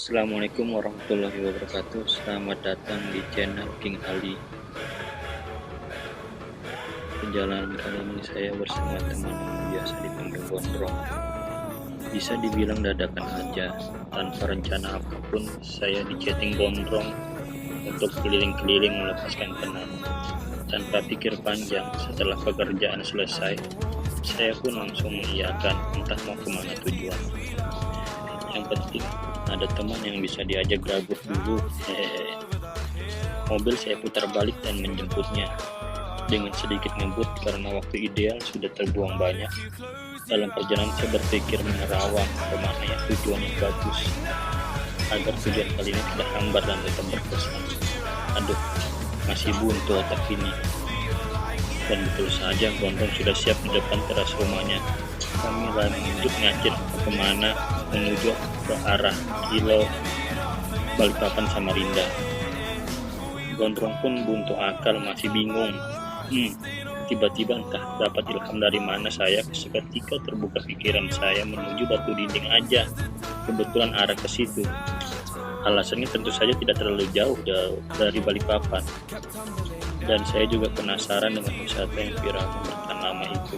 Assalamualaikum warahmatullahi wabarakatuh. Selamat datang di channel King Ali. Perjalanan kali ini saya bersama teman yang biasa dipanggil Gondrong. Bisa dibilang dadakan aja, tanpa rencana apapun saya di-chatting Gondrong untuk keliling-keliling melepaskan penat. Tanpa pikir panjang, setelah pekerjaan selesai, saya pun langsung mengiyakan, entah mau kemana tujuan. Yang penting ada teman yang bisa diajak gabut dulu. Mobil saya putar balik dan menjemputnya dengan sedikit ngebut karena waktu ideal sudah terbuang banyak. Dalam perjalanan saya berpikir menerawang kemana yang tujuannya bagus agar tujuan kali ini tidak hambar dan tetap berkesan. Aduh, masih buntu otak ini. Dan betul saja, Gondrong sudah siap di depan teras rumahnya. Kami lanjut ngacir kemana menuju ke arah Kilo Balikpapan Samarinda. Gondrong pun buntu akal, masih bingung. Tiba-tiba entah dapat ilham dari mana saya seketika terbuka pikiran saya menuju Batu Dinding aja. Kebetulan arah ke situ. Alasannya tentu saja tidak terlalu jauh dari Balikpapan. Dan saya juga penasaran dengan wisata yang viral memberikan nama itu.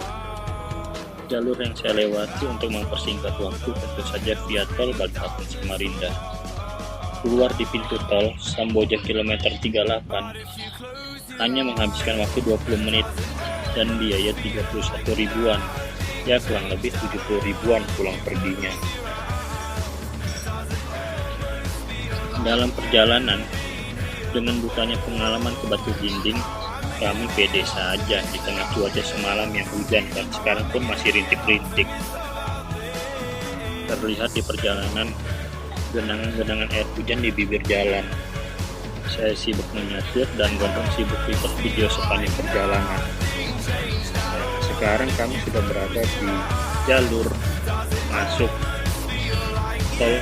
Jalur yang saya lewati untuk mempersingkat waktu tentu saja via tol Balikpapan Samarinda. Keluar di pintu tol Samboja kilometer 38 hanya menghabiskan waktu 20 menit dan biaya 31 ribuan, ya kurang lebih 70 ribuan pulang perginya. Dalam perjalanan, dengan bukanya pengalaman ke Batu Dinding, kami pede saja di tengah cuaca semalam yang hujan dan sekarang pun masih rintik-rintik. Terlihat di perjalanan genangan-genangan air hujan di bibir jalan. Saya sibuk menyetir dan Gondrong sibuk record video sepanjang perjalanan. Sekarang kami sudah berada di jalur masuk tol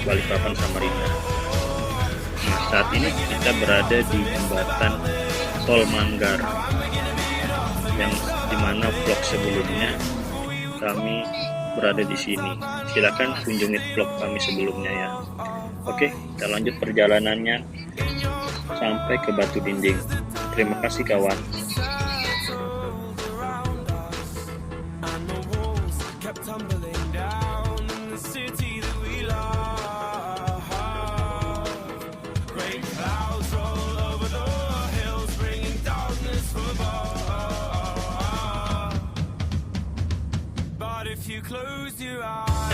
Balikpapan Samarinda. Nah, saat ini kita berada di jembatan Tol Manggar, yang dimana vlog sebelumnya kami berada di sini. Silakan kunjungi vlog kami sebelumnya ya. Oke, kita lanjut perjalanannya sampai ke Batu Dinding. Terima kasih kawan. You close your eyes,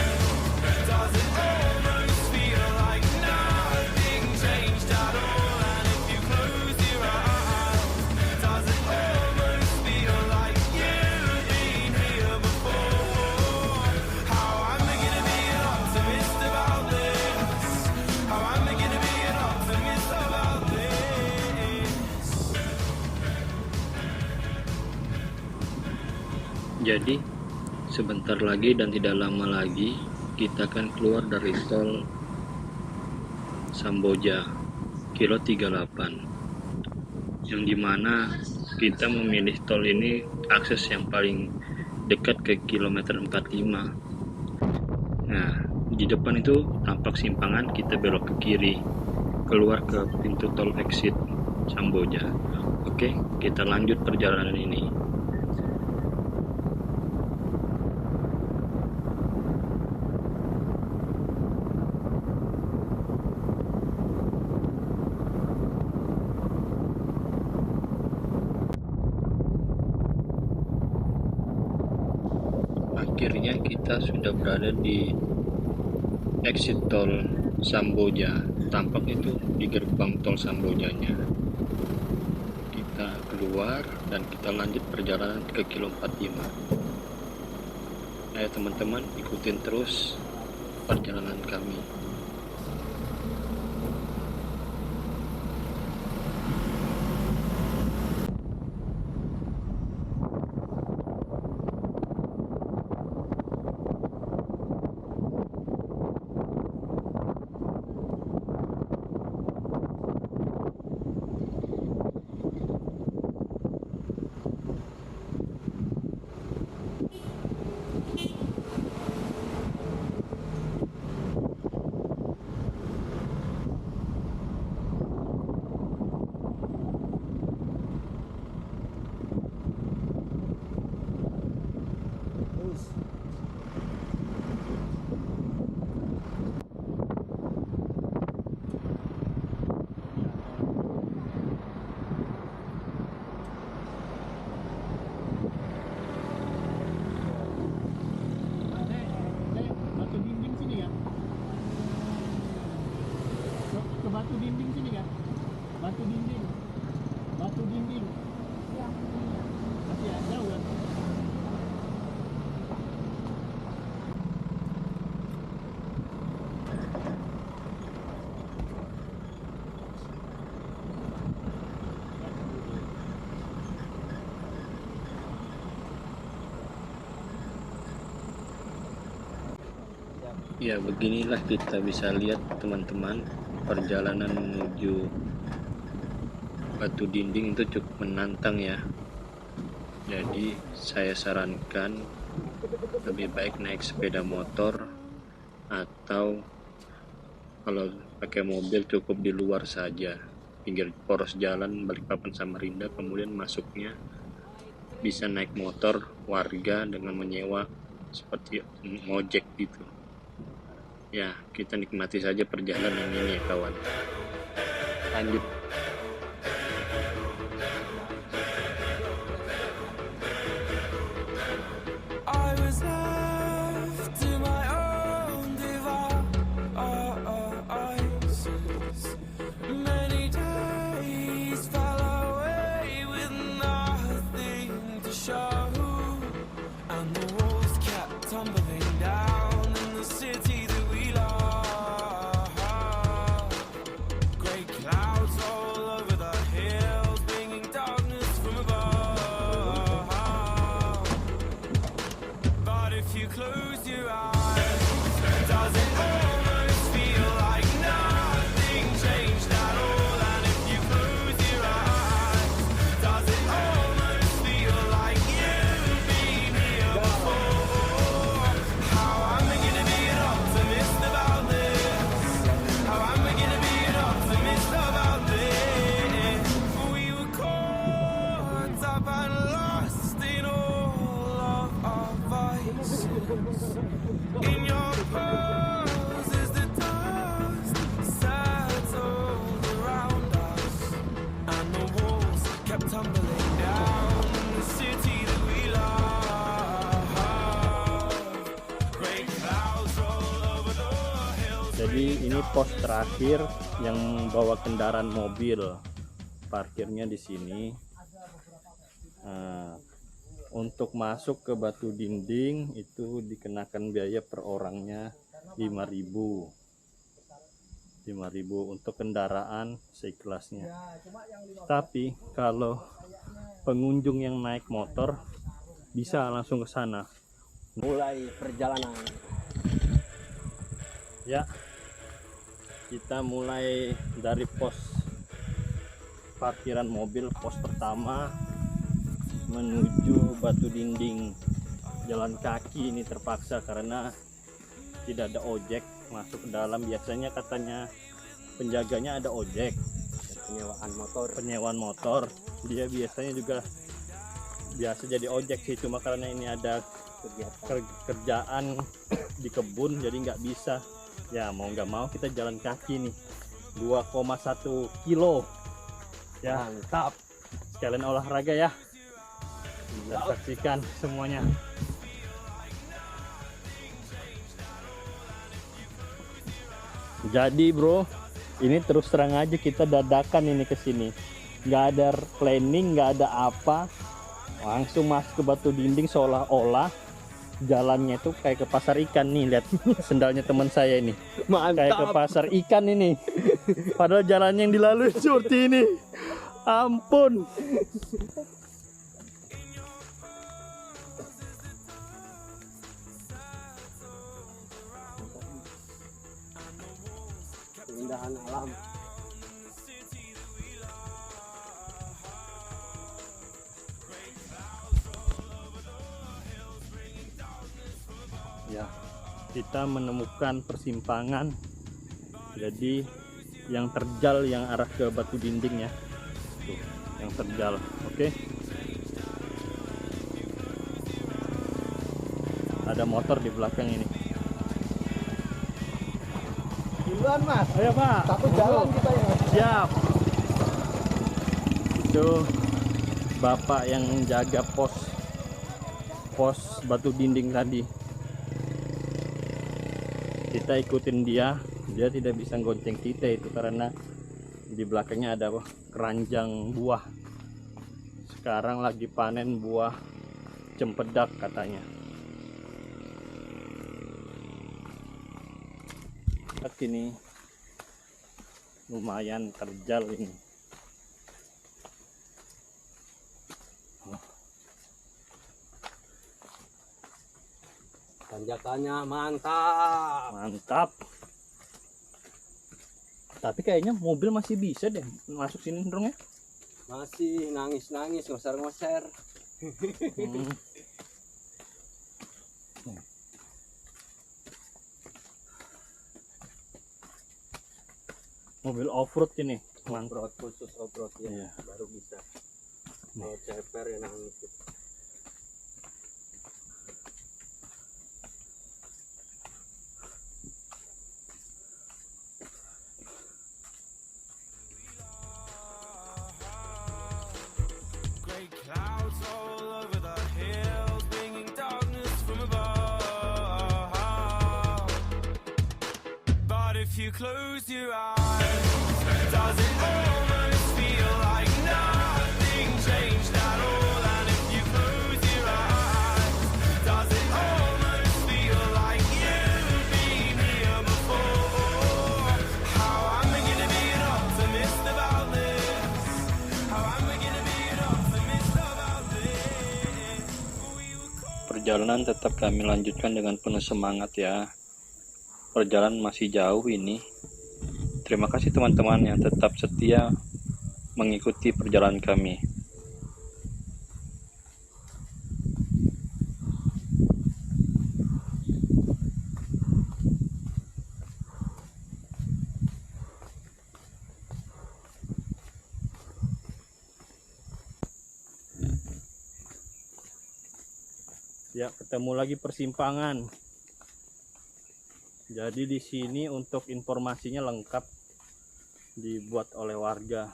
does it almost feel like nothing changed at all? And if you close your eyes, does it almost feel like you've been here before? How am I gonna be an optimist about this? How am I gonna be an optimist about this? Jadi sebentar lagi dan tidak lama lagi kita akan keluar dari tol Samboja kilo 38, yang dimana kita memilih tol ini akses yang paling dekat ke kilometer 45. Nah, di depan itu tampak simpangan, kita belok ke kiri keluar ke pintu tol exit Samboja. Oke, kita lanjut perjalanan ini. Akhirnya kita sudah berada di exit tol Samboja. Tampak itu di gerbang tol Sambojanya. Kita keluar dan kita lanjut perjalanan ke kilo 45. Ayo teman-teman, ikutin terus perjalanan kami. batu dinding. Batu dinding. Masih ada kan? Ya, beginilah kita bisa lihat teman-teman, perjalanan menuju batu dinding itu cukup menantang ya. Jadi saya sarankan lebih baik naik sepeda motor, atau kalau pakai mobil cukup di luar saja, pinggir poros jalan Balikpapan Samarinda. Kemudian masuknya bisa naik motor warga dengan menyewa seperti ngojek gitu. Ya, kita nikmati saja perjalanan ini ya kawan. Lanjut. I was left to my own devices. Many days fell away with nothing to show, and the walls kept tumbling down in the city that we love. Great clouds all over the hills, bringing darkness from above. But if you close your eyes, does it almost feel like nothing changed at all? And if you close your eyes, does it almost feel like you've been here before? How am I gonna be an optimist about this? How am I gonna be an optimist about this? We were caught up and lost in all of our vices. In your pose as the dust settled around us, and the walls kept tumbling down in the city that we love. Great clouds roll over the hills. Jadi ini pos terakhir yang bawa kendaraan mobil. Parkirnya di sini. Nah, untuk masuk ke batu dinding itu dikenakan biaya per orangnya 5.000. 5.000 untuk kendaraan seikhlasnya. Tapi kalau pengunjung yang naik motor bisa langsung ke sana. Mulai perjalanan. Ya, kita mulai dari pos parkiran mobil, pos pertama menuju batu dinding. Jalan kaki ini terpaksa karena tidak ada ojek masuk ke dalam. Biasanya katanya penjaganya ada ojek, penyewaan motor. Dia biasanya juga biasa jadi ojek sih, cuma karena ini ada kerjaan di kebun jadi nggak bisa. Ya mau nggak mau kita jalan kaki nih, 2,1 kilo ya. Mantap. Sekalian olahraga ya, bisa saksikan semuanya. Jadi bro, ini terus terang aja kita dadakan ini ke sini, nggak ada planning, nggak ada apa, langsung masuk ke batu dinding seolah-olah jalannya itu kayak ke pasar ikan nih. Lihat sendalnya teman saya ini, kayak ke pasar ikan ini. Padahal jalannya yang dilalui seperti ini. Ampun. Keindahan alam. Ya, kita menemukan persimpangan. Jadi yang terjal yang arah ke batu dinding ya. Tuh, yang terjal. Oke. Ada motor di belakang ini. Duluan mas. Ayo Pak. Satu jalan kita ya. Siap. Itu bapak yang jaga pos batu dinding tadi. Kita ikutin dia tidak bisa gonceng kita itu karena Di belakangnya ada keranjang buah. Sekarang lagi panen buah cempedak katanya. Lihat ini, lumayan terjal ini. Tanjakannya mantap. Mantap. Tapi kayaknya mobil masih bisa deh masuk sini dong ya. Masih nangis-nangis, ngoser-ngoser. Hmm. Mobil off-road ini. Mantap. Off-road, khusus off-road ya, Iya. baru bisa. Mau ceper ya nangis gitu. Great clouds all over the hills, bringing darkness from above. But if you close your eyes, does it almost feel like nothing changed at all? And if you close your eyes, does it almost feel like you've been here before? How am I gonna be an optimist about this? How am I gonna be an optimist about this? Perjalanan tetap kami lanjutkan dengan penuh semangat ya. Perjalanan masih jauh ini. Terima kasih teman-teman yang tetap setia mengikuti perjalanan kami. Ya, ketemu lagi persimpangan. Jadi di sini untuk informasinya lengkap dibuat oleh warga.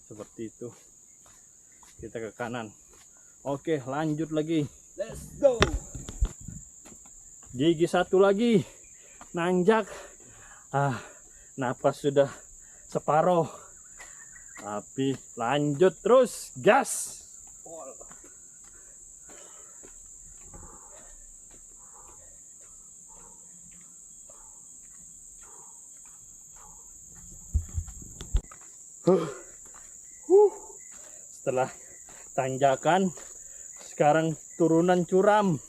Seperti itu. Kita ke kanan. Oke, lanjut lagi. Let's go. Gigi satu lagi. Nanjak. Napas sudah separuh. Tapi lanjut terus, gas. Setelah tanjakan, sekarang turunan curam.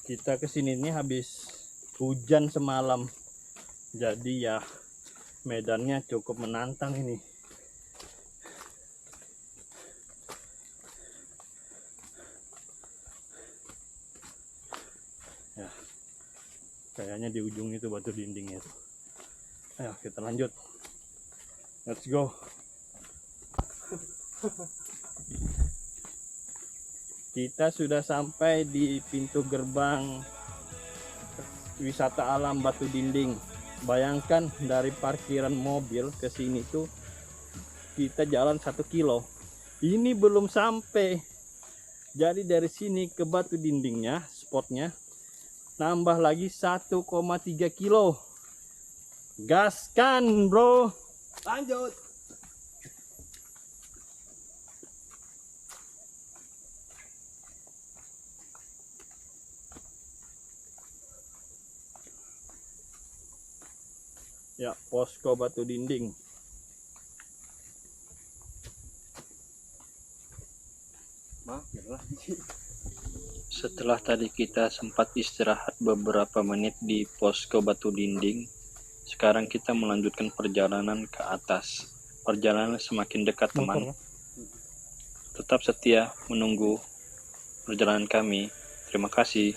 Kita kesini ini habis hujan semalam, jadi ya medannya cukup menantang ini. Ya, kayaknya di ujung itu batu dindingnya itu. Ayo kita lanjut, let's go. Kita sudah sampai di pintu gerbang wisata alam Batu Dinding. Bayangkan dari parkiran mobil ke sini tuh kita jalan 1 kilo. Ini belum sampai. Jadi dari sini ke Batu Dindingnya, spotnya nambah lagi 1,3 kilo. Gaskan, bro. Lanjut. Ya, posko Batu Dinding. Setelah tadi kita sempat istirahat beberapa menit di posko Batu Dinding, sekarang kita melanjutkan perjalanan ke atas. Perjalanan semakin dekat teman. Tetap setia menunggu perjalanan kami. Terima kasih.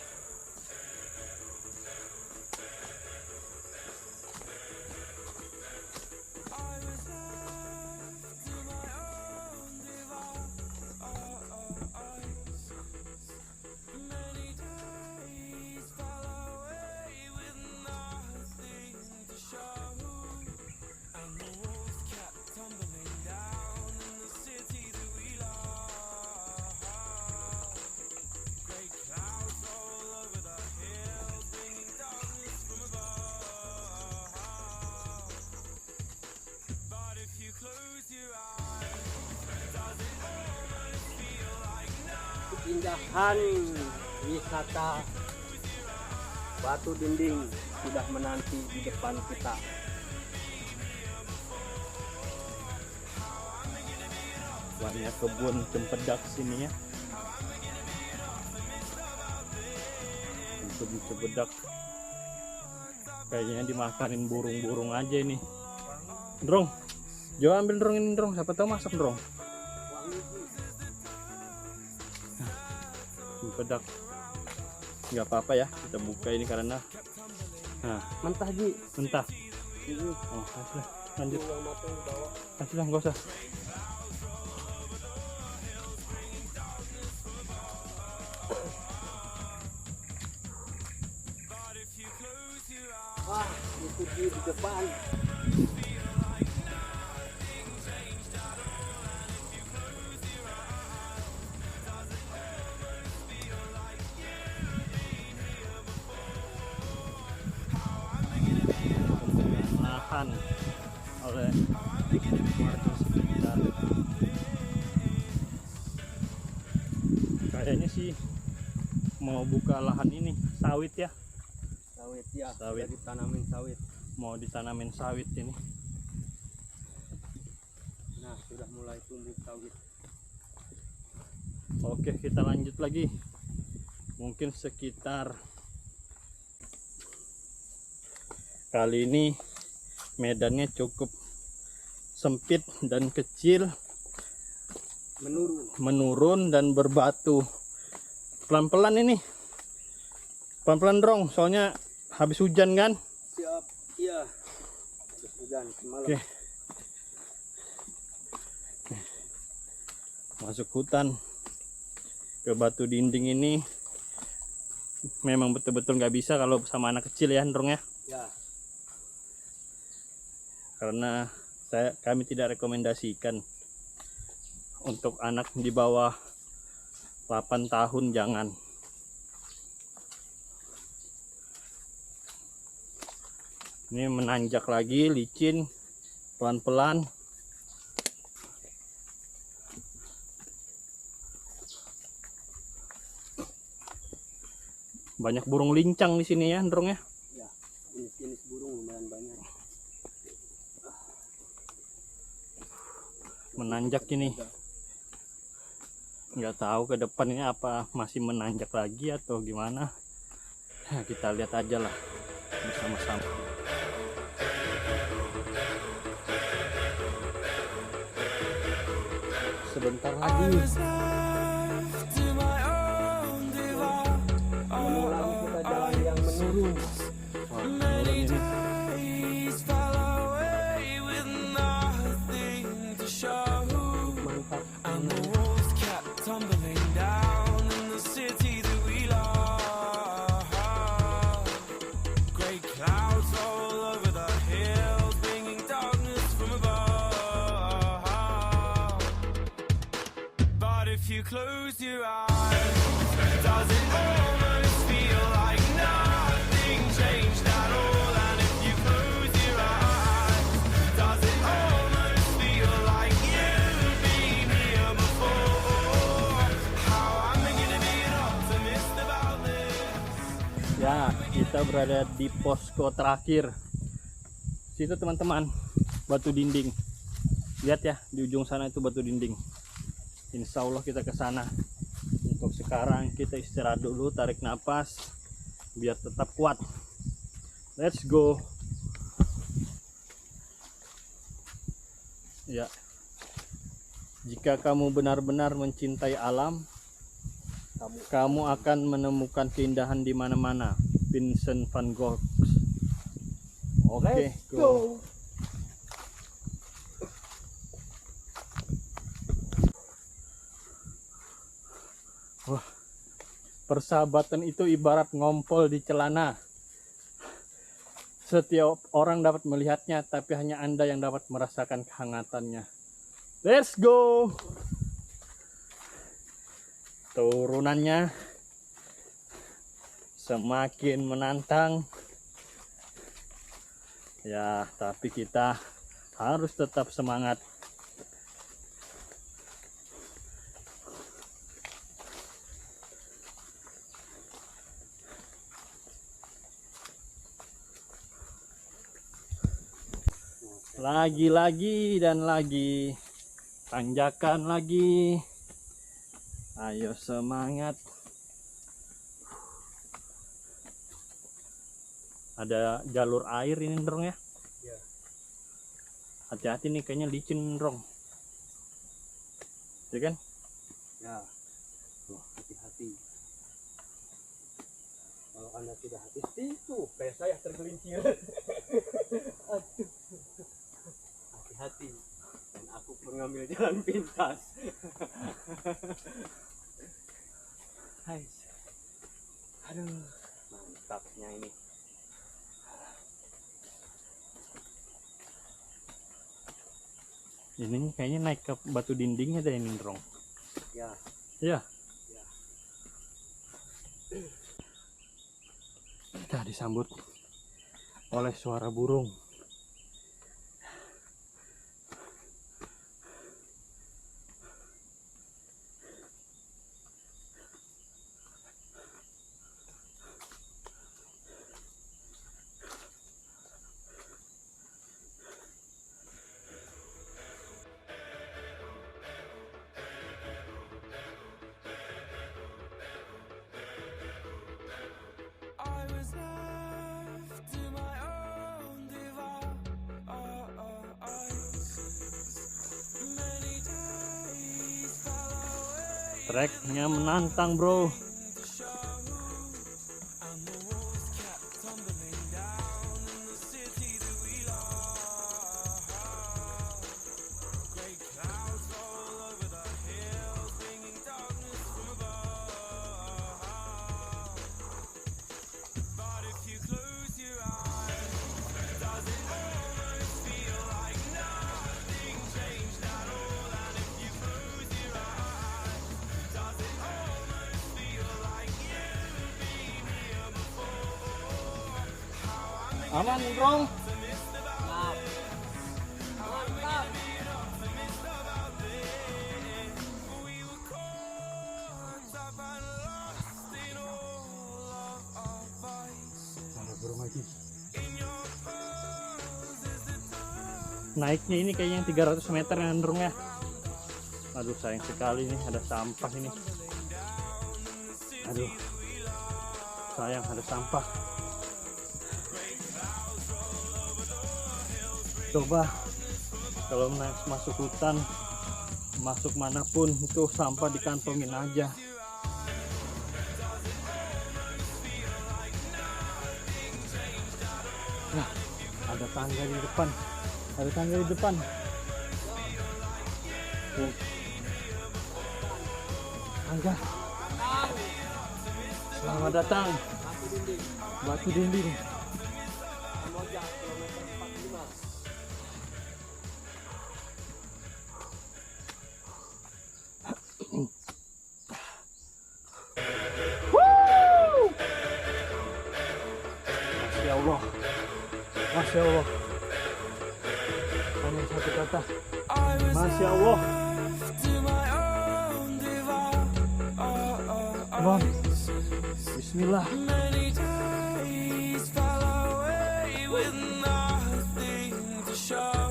keindahan wisata Batu Dinding sudah menanti di depan kita. Banyak kebun cempedak sini ya. Kebun cempedak kayaknya dimakanin burung-burung aja ini. Drong, coba ambil drong ini drong, siapa tahu masak drong. Cempedak nggak apa-apa ya, kita buka ini karena mentah Ji, mentah. Oh, hasilnya lanjut, hasilnya nggak usah. Wah, itu di depan. Lahan oleh warga sekitar. Kayaknya sih mau buka lahan ini sawit ya. Sawit ya, Sawit. sudah ditanamin sawit. Mau ditanamin sawit ini. Nah, sudah mulai tumbuh sawit. Oke, kita lanjut lagi. Mungkin sekitar kali ini medannya cukup sempit dan kecil, menurun dan berbatu. Pelan-pelan ini, pelan-pelan dong, soalnya habis hujan kan. Siap, iya. Habis hujan semalam. Oke. Masuk hutan ke Batu Dinding ini memang betul-betul nggak bisa kalau sama anak kecil ya, Ndrong ya. Ya, Karena kami tidak rekomendasikan untuk anak di bawah 8 tahun, jangan. Ini menanjak lagi, licin, pelan-pelan. Banyak burung lincang di sini ya, Ndrong ya. ya. Jenis-jenis burung lumayan banyak. Menanjak ini. Nggak tahu ke depan ini apa masih menanjak lagi atau gimana. Nah, kita lihat aja lah bersama-sama. Sebentar lagi To my own Mengulangi kita jalan yang menurun. wah, menurun ini. days fell away with nothing to show. Mantap. And the walls kept tumbling down in the city that we love. Great clouds roll over the hills, bringing darkness from above. But if you close your eyes, does it almost feel like nothing changed at all? And if you close your eyes, does it almost feel like you've been here before? How am I gonna be an optimist about this? Ya, kita berada di posko terakhir. Situ teman-teman, Batu Dinding. Lihat ya, di ujung sana itu Batu Dinding. Insya Allah kita ke sana. Untuk sekarang kita istirahat dulu, tarik napas biar tetap kuat. Let's go. Ya. Jika kamu benar-benar mencintai alam, kamu akan menemukan keindahan di mana-mana. Vincent van Gogh. Oke, go. Wah, persahabatan itu ibarat ngompol di celana. Setiap orang dapat melihatnya, tapi hanya Anda yang dapat merasakan kehangatannya. Let's go. Turunannya semakin menantang. Ya, tapi kita harus tetap semangat. Lagi dan lagi. Tanjakan lagi. Ayo semangat. Ada jalur air ini Ndrong ya. Iya. Hati-hati nih, kayaknya licin Ndrong. Ya kan? Ya. Wah, hati-hati. Kalau Anda tidak hati-hati, tuh kayak saya tergelincir. Aduh. Hati-hati. Dan aku pun ngambil jalan pintas. Hai. Aduh, mantapnya ini. Ini kayaknya naik ke batu dindingnya deh ini Ndrong. Ya. Ya. Ya. Kita disambut oleh suara burung. I was left to my own devices. Many days fell away Treknya menantang bro. the show, and the walls kept tumbling down in the city that we love. Great clouds all over the hills, bringing darkness from above. But if you close your eyes, does it almost feel like nothing changed at all? And if you close your eyes, does it almost feel like you've been here before? How I'm Aman Ndrong. optimist about this. How I'm an optimist about this. We were caught up and lost in all of our vices. Ada burung lagi. In your pose is the time. Naiknya ini kayaknya yang 300 meter ya Ndrong ya. Aduh sayang sekali nih, ada sampah ini. Aduh, sayang ada sampah. Coba kalau masuk hutan, masuk manapun itu sampah dikantongin aja. Nah, ada tangga di depan. Ada tangga di depan. Tuh. Tangga. Selamat datang. Batu dinding. Kamboja kilometer 45. Masya Allah. Masya Allah. Hanya satu kata. I was Masya Allah. left to my own Come on. devices. Bismillah. Many days fell away with nothing to show,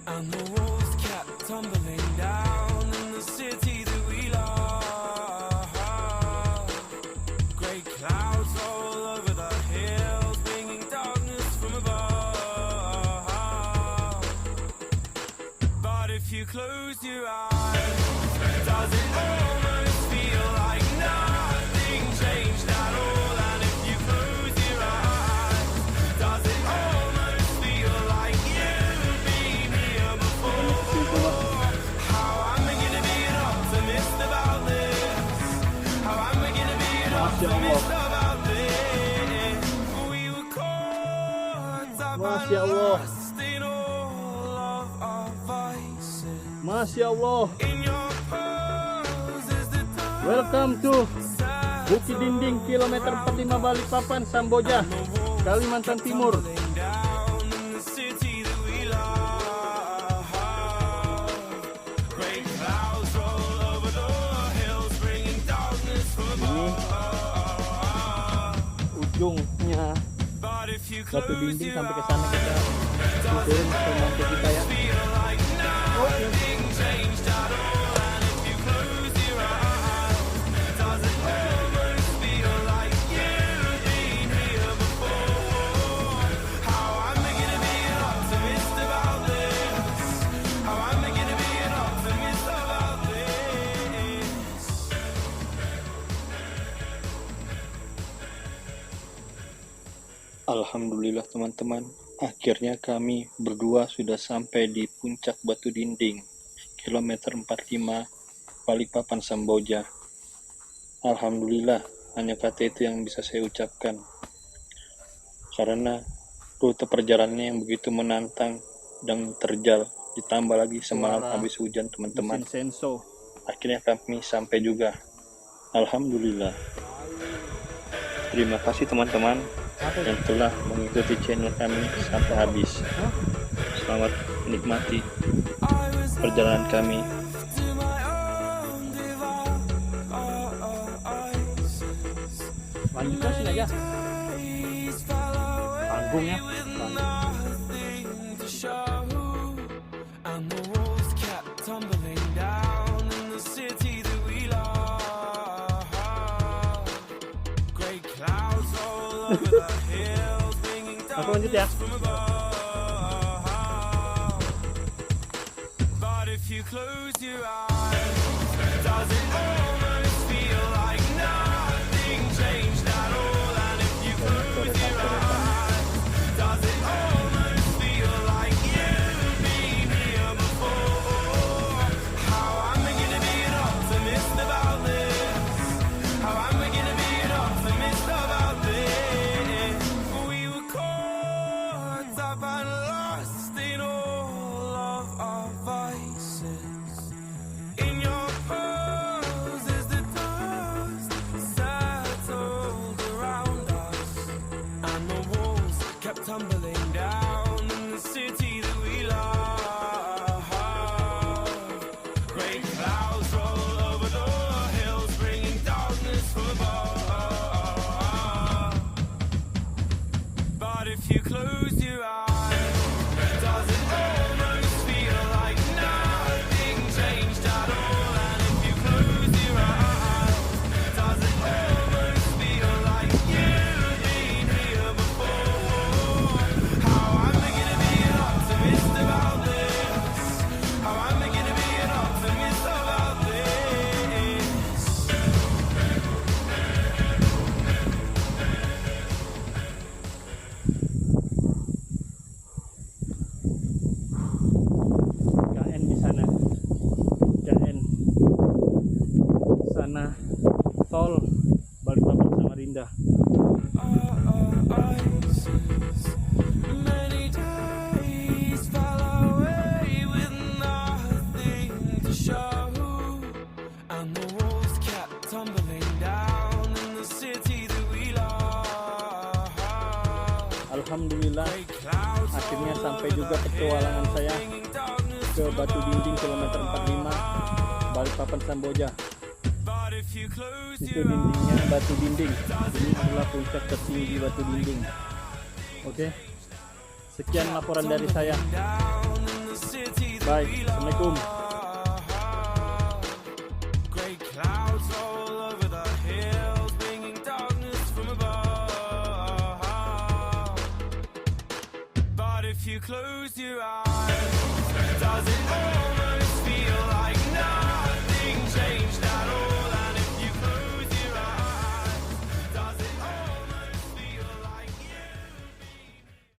and the walls kept tumbling down in the city that we love. Great clouds all over the hills, bringing darkness from above. But if you close your eyes, does it almost feel like nothing changed at all? And if you close your eyes, does it almost feel like you've been here before? How am I gonna be an optimist about this? How am I gonna be an optimist about this? We were caught up Masya and Allah. lost in all of our vices. Masya Allah. In your pose is the time. Welcome to Bukit Dinding kilometer 45 Balikpapan, Samboja, Kalimantan Timur. Down in the city that we love. Great clouds roll over the hills, bringing darkness from Ini above. ujungnya. But if you batu dinding sampai ke sana kita turun ke mobil kita ya. Oke. Alhamdulillah teman-teman, akhirnya kami berdua sudah sampai di puncak Batu Dinding, kilometer 45, Balikpapan Samboja. Alhamdulillah, hanya kata itu yang bisa saya ucapkan. Karena rute perjalanannya yang begitu menantang dan terjal, ditambah lagi semalam Suara habis hujan teman-teman. mesin senso. Akhirnya kami sampai juga. Alhamdulillah. Terima kasih teman-teman yang telah mengikuti channel kami sampai habis. Selamat menikmati perjalanan kami. Lanjutkan sini aja. Panggung ya. And the walls kept tumbling down in the city that we love. Great clouds all over the hills, bringing Aku lanjut ya. darkness from above. But if you close your eyes, does it almost feel like nothing changed at all? And if you close your eyes, does it almost feel like you've been here before? How am I gonna be an optimist about this? How am I gonna be an optimist about this? We were caught up and lost in all of our vices. In your poses, the dust settled around us, and the walls kept tumbling down in the city that we love. Great clouds roll over the hills, bringing darkness from above. But if you close your eyes, does it almost feel like nothing changed at all? And if you close your eyes, does it almost feel like you've been here before? How am I gonna be an optimist about this? How am I gonna be an optimist about this? KN di sana. KN sana tol Balikpapan Samarinda. Many days fell away with nothing to show, and the walls kept tumbling down in the city that we love. Alhamdulillah Great clouds akhirnya sampai juga petualangan saya bringing darkness, ke Batu Dinding kilometer 45 Balikpapan Samboja. but if you close Itu your dindingnya Batu Dinding. Ini adalah puncak tertinggi Batu Dinding. Oke. Sekian laporan dari saya. down in the city that Bye. we Assalamualaikum. Great clouds all over the hills, bringing darkness from above. But if you close your eyes, does it